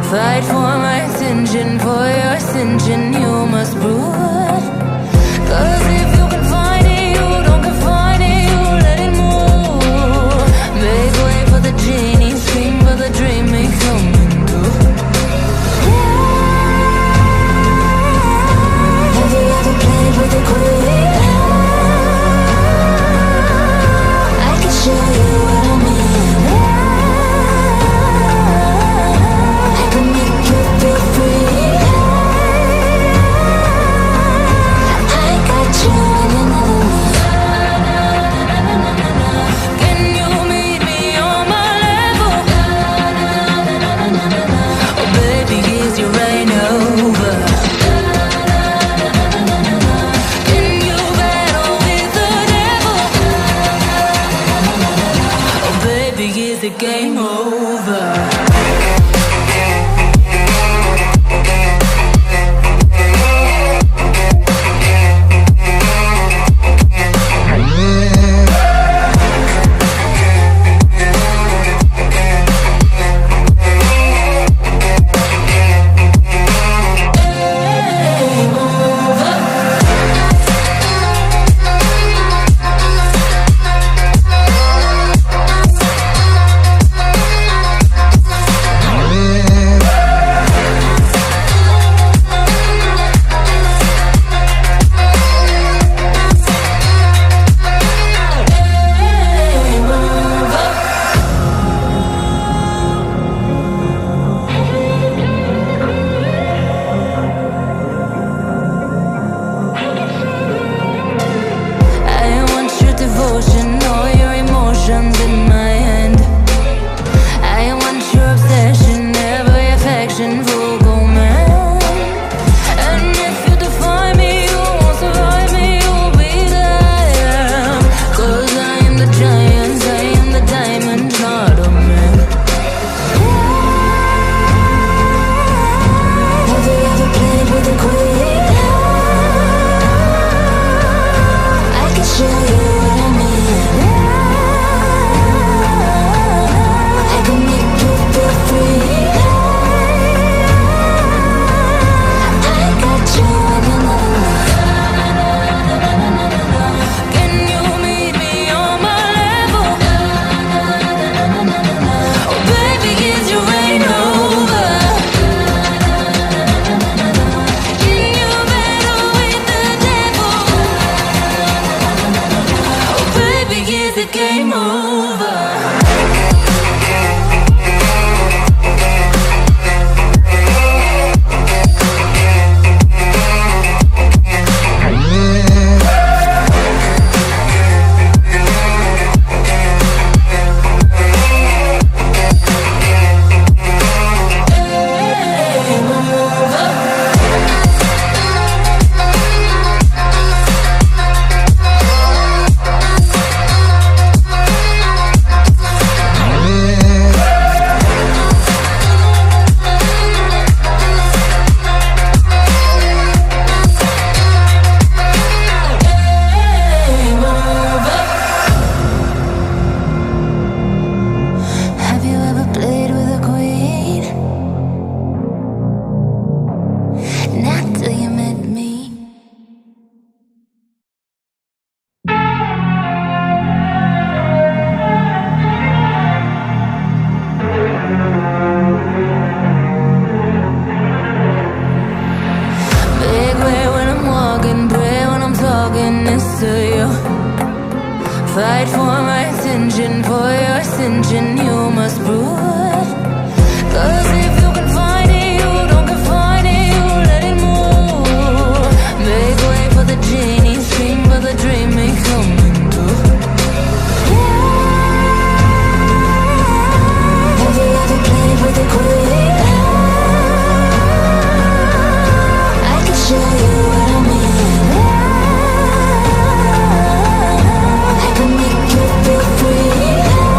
Fight for my attention, for your ascension, you must prove. 'Cause if you can find it, you don't confine it, you let it move. Make way for the genie, scream for the dream, make coming true. Have you ever played with a queen? I can show you what I mean. I can make you feel free. I got you in another league. Can you meet me on my level? Oh baby, is you right over? Can you battle with the devil? Oh baby, is the game over? All your emotions in my hand. I want your obsession, every affection, full go mad. And if you define me, you won't survive me, you'll be there. 'Cause I am the giant, I am the diamond, not a man. Have you ever played with a queen? I can show you what I mean. Game over. Fight for my attention, for your ascension, you must prove.